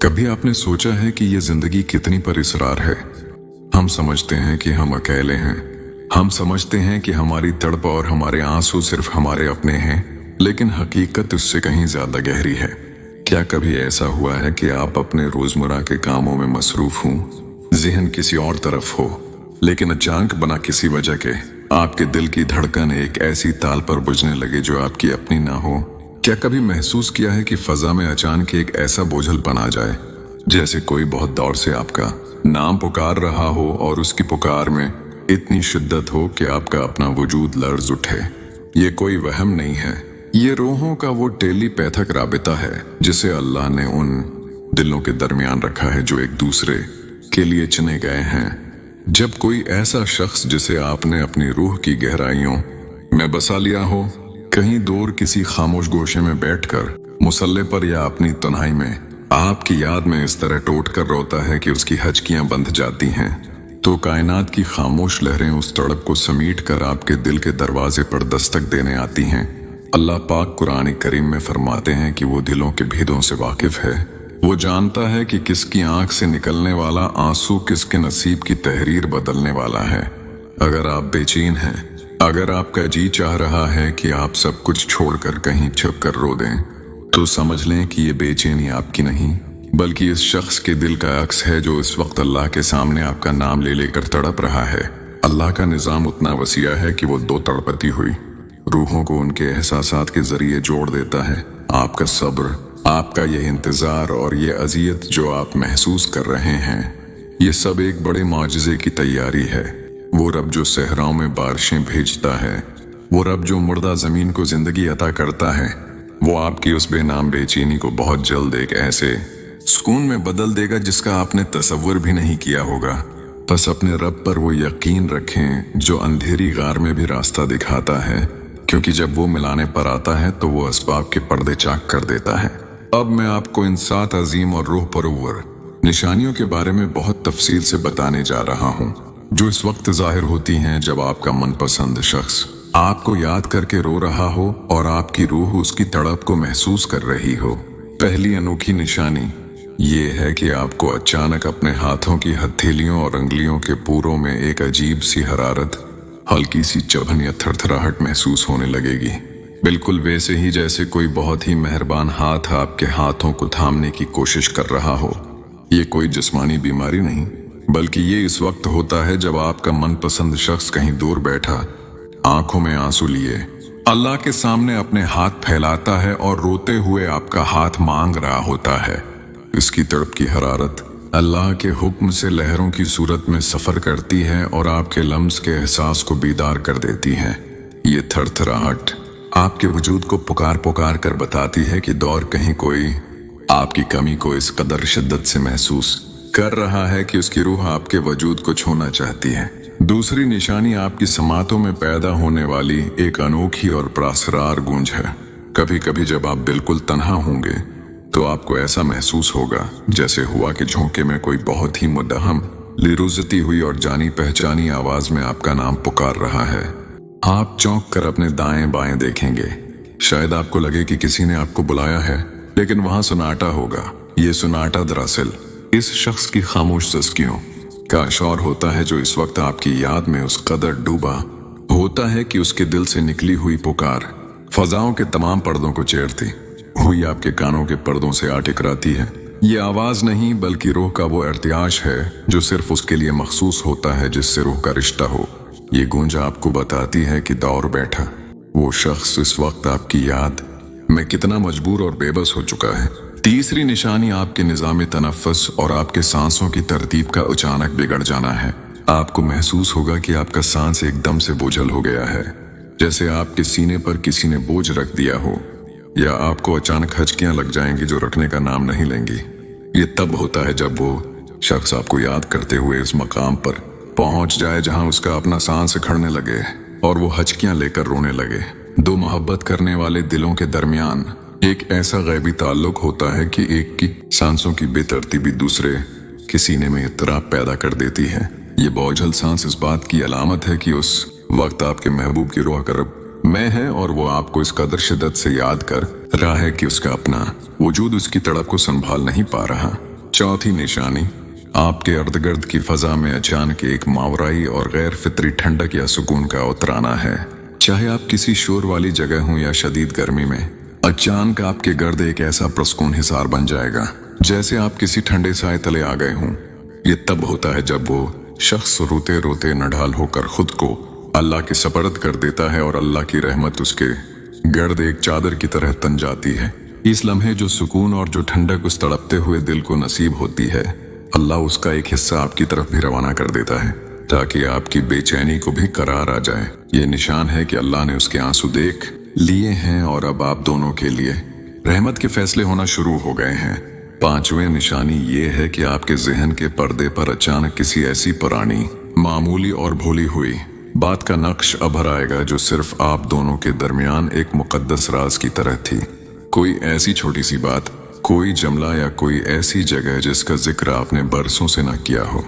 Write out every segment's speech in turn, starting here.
कभी आपने सोचा है कि ये जिंदगी कितनी परिसरार है। हम समझते हैं कि हम अकेले हैं, हम समझते हैं कि हमारी तड़प और हमारे आंसू सिर्फ हमारे अपने हैं, लेकिन हकीकत उससे कहीं ज्यादा गहरी है। क्या कभी ऐसा हुआ है कि आप अपने रोजमर्रा के कामों में मसरूफ हों, ज़हन किसी और तरफ हो, लेकिन अचानक बना किसी वजह के आपके दिल की धड़कन एक ऐसी ताल पर बुझने लगे जो आपकी अपनी ना हो। क्या कभी महसूस किया है कि फजा में अचानक एक ऐसा बोझलपन आ जाए, जैसे कोई बहुत दौर से आपका नाम पुकार रहा हो और उसकी पुकार में इतनी शिद्दत हो कि आपका अपना वजूद लर्ज उठे। ये कोई वहम नहीं है, ये रूहों का वो टेलीपैथिक राबिता है जिसे अल्लाह ने उन दिलों के दरमियान रखा है जो एक दूसरे के लिए चुने गए हैं। जब कोई ऐसा शख्स जिसे आपने अपनी रूह की गहराइयों में बसा लिया हो, कहीं दूर किसी खामोश गोशे में बैठकर मुसल्ले पर या अपनी तन्हाई में आपकी याद में इस तरह टूट कर रोता है कि उसकी हचकियां बंध जाती हैं, तो कायनात की खामोश लहरें उस तड़प को समीट कर आपके दिल के दरवाजे पर दस्तक देने आती हैं। अल्लाह पाक कुरान करीम में फरमाते हैं कि वो दिलों के भेदों से वाकिफ है। वो जानता है कि किसकी आंख से निकलने वाला आंसू किसके नसीब की तहरीर बदलने वाला है। अगर आप बेचैन हैं, अगर आपका जी चाह रहा है कि आप सब कुछ छोड़कर कहीं छुप कर रो दें, तो समझ लें कि ये बेचैनी आपकी नहीं, बल्कि इस शख्स के दिल का अक्स है जो इस वक्त अल्लाह के सामने आपका नाम ले लेकर तड़प रहा है। अल्लाह का निज़ाम उतना वसीया है कि वो दो तड़पती हुई रूहों को उनके एहसासात के जरिए जोड़ देता है। आपका सब्र, आपका ये इंतजार और ये अजियत जो आप महसूस कर रहे हैं, ये सब एक बड़े मौजज़े की तैयारी है। वो रब जो सहराओं में बारिशें भेजता है, वो रब जो मुर्दा जमीन को जिंदगी अता करता है, वो आपकी उस बेनाम बेचैनी को बहुत जल्द एक ऐसे सुकून में बदल देगा जिसका आपने तसव्वुर भी नहीं किया होगा। बस अपने रब पर वो यकीन रखें जो अंधेरी गार में भी रास्ता दिखाता है, क्योंकि जब वो मिलाने पर आता है तो वो असबाब के पर्दे चाक कर देता है। अब मैं आपको इन 7 अजीम और रूह परवर निशानियों के बारे में बहुत तफसील से बताने जा रहा हूँ, जो इस वक्त जाहिर होती हैं जब आपका मनपसंद शख्स आपको याद करके रो रहा हो और आपकी रूह उसकी तड़प को महसूस कर रही हो। पहली अनोखी निशानी ये है कि आपको अचानक अपने हाथों की हथेलियों और अंगुलियों के पूरों में एक अजीब सी हरारत, हल्की सी चुभन या थरथराहट महसूस होने लगेगी। बिल्कुल वैसे ही जैसे कोई बहुत ही मेहरबान हाथ आपके हाथों को थामने की कोशिश कर रहा हो। ये कोई जिस्मानी बीमारी नहीं, बल्कि ये इस वक्त होता है जब आपका मनपसंद शख्स कहीं दूर बैठा, आंखों में आंसू लिए अल्लाह के सामने अपने हाथ फैलाता है और रोते हुए आपका हाथ मांग रहा होता है। इसकी तड़प की हरारत अल्लाह के हुक्म से लहरों की सूरत में सफर करती है और आपके लम्स के एहसास को बीदार कर देती है। ये थरथराहट आपके वजूद को पुकार पुकार कर बताती है कि दौर कहीं कोई आपकी कमी को इस कदर शिद्दत से महसूस कर रहा है कि उसकी रूह आपके वजूद को छूना चाहती है। दूसरी निशानी आपकी समातों में पैदा होने वाली एक अनोखी और प्रासरार गूंज है। कभी कभी जब आप बिल्कुल तन्हा होंगे तो आपको ऐसा महसूस होगा जैसे हुआ कि झोंके में कोई बहुत ही मुद्दहम, लिरुजती हुई और जानी पहचानी आवाज में आपका नाम पुकार रहा है। आप चौंक कर अपने दाएं बाएं देखेंगे, शायद आपको लगे कि किसी ने आपको बुलाया है, लेकिन वहां सुनाटा होगा। ये सुनाटा दरअसल इस शख्स की खामोश तस्कियों का अशौर होता है जो इस वक्त आपकी याद में उस कदर डूबा होता है कि उसके दिल से निकली हुई पुकार फजाओं के तमाम पर्दों को चीरती हुई आपके कानों के पर्दों से आ टकराती है। ये आवाज नहीं बल्कि रूह का वो इर्तियाश है जो सिर्फ उसके लिए मखसूस होता है जिससे रूह का रिश्ता हो। ये गूंज आपको बताती है कि दौर बैठा वो शख्स इस वक्त आपकी याद में कितना मजबूर और बेबस हो चुका है। तीसरी निशानी आपके निज़ाम तनफ़्फ़ुस और आपके सांसों की तरतीब का अचानक बिगड़ जाना है। आपको महसूस होगा कि आपका सांस एकदम से बोझल हो गया है, जैसे आपके सीने पर किसी ने बोझ रख दिया हो, या आपको अचानक हचकियां लग जाएंगी जो रखने का नाम नहीं लेंगी। ये तब होता है जब वो शख्स आपको याद करते हुए इस मकाम पर पहुंच जाए जहां उसका अपना सांस खड़ने लगे और वो हचकियां लेकर रोने लगे। दो मोहब्बत करने वाले दिलों के दरमियान एक ऐसा गैबी ताल्लुक होता है कि एक की सांसों की बेतरतीबी दूसरे के सीने में इत्तराब पैदा कर देती है। ये बोझल सांस इस बात की अलामत है कि उस वक्त आपके महबूब की रूह करब में है और वो आपको इस कदर शिद्दत से याद कर रहा है कि उसका अपना वजूद उसकी तड़प को संभाल नहीं पा रहा। चौथी निशानी, आपके इर्द गिर्द की फजा में अचानक एक मावराई और गैर फितरी ठंडक या सुकून का उतराना है। चाहे आप किसी शोर वाली जगह हों या शदीद गर्मी में, अचानक आपके गर्द एक ऐसा प्रसकून हिसार बन जाएगा जैसे आप किसी ठंडे साए तले आ गए हों। ये तब होता है जब वो शख्स रोते रोते नढाल होकर खुद को अल्लाह के सपर्द कर देता है और अल्लाह की रहमत उसके गर्द एक चादर की तरह तन जाती है। इस लम्हे जो सुकून और जो ठंडक उस तड़पते हुए दिल को नसीब होती है, अल्लाह उसका एक हिस्सा आपकी तरफ भी रवाना कर देता है ताकि आपकी बेचैनी को भी करार आ जाए। ये निशान है कि अल्लाह ने उसके आंसू देख लिए हैं और अब आप दोनों के लिए रहमत के फैसले होना शुरू हो गए हैं। पांचवें निशानी ये है कि आपके जहन के पर्दे पर अचानक किसी ऐसी पुरानी, मामूली और भूली हुई बात का नक्श अभर आएगा जो सिर्फ आप दोनों के दरमियान एक मुकद्दस राज की तरह थी। कोई ऐसी छोटी सी बात, कोई जमला या कोई ऐसी जगह जिसका जिक्र आपने बरसों से न किया हो।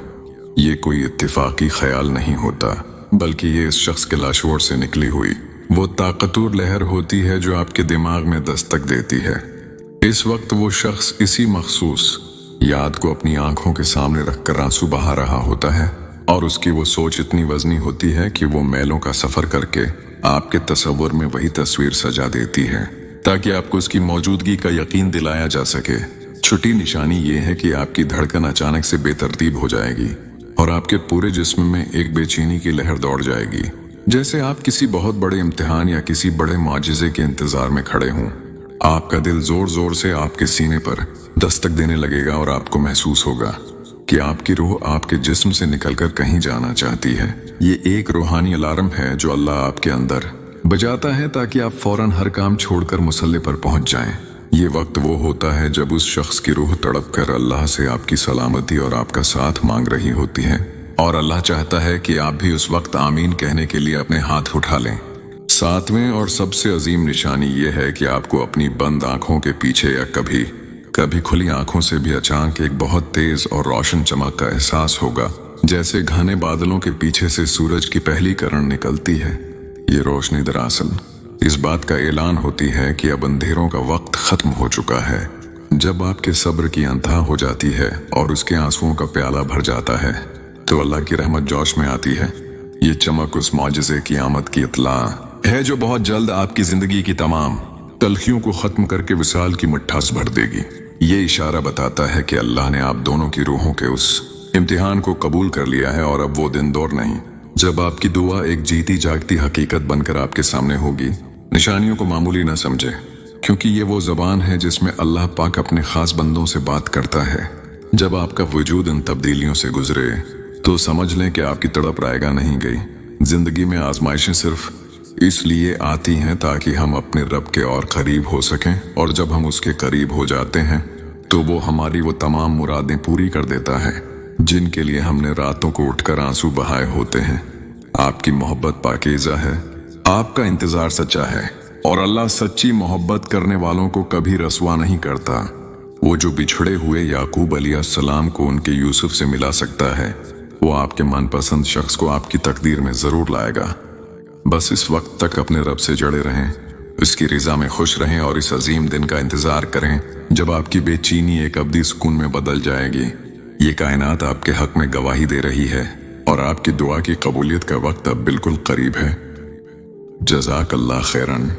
ये कोई इत्तेफाकी ख्याल नहीं होता, बल्कि ये इस शख्स के लाशोर से निकली हुई वो ताकतवर लहर होती है जो आपके दिमाग में दस्तक देती है। इस वक्त वो शख्स इसी मखसूस याद को अपनी आंखों के सामने रखकर आंसू बहा रहा होता है और उसकी वो सोच इतनी वजनी होती है कि वो मैलों का सफर करके आपके तस्वुर में वही तस्वीर सजा देती है ताकि आपको उसकी मौजूदगी का यकीन दिलाया जा सके। छठी निशानी ये है कि आपकी धड़कन अचानक से बेतरतीब हो जाएगी और आपके पूरे जिस्म में एक बेचैनी की लहर दौड़ जाएगी, जैसे आप किसी बहुत बड़े इम्तिहान या किसी बड़े माजिज़े के इंतजार में खड़े हों। आपका दिल जोर जोर से आपके सीने पर दस्तक देने लगेगा और आपको महसूस होगा कि आपकी रूह आपके जिस्म से निकलकर कहीं जाना चाहती है। ये एक रूहानी अलार्म है जो अल्लाह आपके अंदर बजाता है ताकि आप फौरन हर काम छोड़कर मुसल्ले पर पहुंच जाएं। ये वक्त वो होता है जब उस शख्स की रूह तड़प कर अल्लाह से आपकी सलामती और आपका साथ मांग रही होती है और अल्लाह चाहता है कि आप भी उस वक्त आमीन कहने के लिए अपने हाथ उठा लें। सातवें और सबसे अजीम निशानी ये है कि आपको अपनी बंद आंखों के पीछे या कभी खुली आंखों से भी अचानक एक बहुत तेज और रोशन चमक का एहसास होगा, जैसे घने बादलों के पीछे से सूरज की पहली किरण निकलती है। ये रोशनी दरअसल इस बात का ऐलान होती है कि अब अंधेरों का वक्त खत्म हो चुका है। जब आपके सब्र की अंतहा हो जाती है और उसके आंसुओं का प्याला भर जाता है तो अल्लाह की रहमत जोश में आती है। ये चमक उस मौजज़े की आमद की इत्तला है जो बहुत जल्द आपकी जिंदगी की तमाम तलखियों को खत्म करके विसाल की मिठास भर देगी। ये इशारा बताता है कि अल्लाह ने आप दोनों की रूहों के उस इम्तिहान को कबूल कर लिया है और अब वो दिन दौर नहीं जब आपकी दुआ एक जीती जागती हकीकत बनकर आपके सामने होगी। निशानियों को मामूली न समझे, क्योंकि ये वो जबान है जिसमें अल्लाह पाक अपने खास बंदों से बात करता है। जब आपका वजूद इन तब्दीलियों से गुजरे तो समझ लें कि आपकी तड़प रायगा नहीं गई। जिंदगी में आजमाइशें सिर्फ इसलिए आती हैं ताकि हम अपने रब के और करीब हो सकें, और जब हम उसके करीब हो जाते हैं तो वो हमारी वो तमाम मुरादें पूरी कर देता है जिनके लिए हमने रातों को उठकर आंसू बहाए होते हैं। आपकी मोहब्बत पाकीज़ा है, आपका इंतजार सच्चा है और अल्लाह सच्ची मोहब्बत करने वालों को कभी रसवा नहीं करता। वो जो बिछड़े हुए याकूब अलैहिस्सलाम को उनके यूसुफ से मिला सकता है, वो आपके मनपसंद शख्स को आपकी तकदीर में जरूर लाएगा। बस इस वक्त तक अपने रब से जड़े रहें, उसकी रिजा में खुश रहें और इस अजीम दिन का इंतजार करें जब आपकी बेचैनी एक अब्दी सुकून में बदल जाएगी। ये कायनात आपके हक में गवाही दे रही है और आपकी दुआ की कबूलियत का वक्त अब बिल्कुल करीब है। जज़ाकल्लाह खैरन।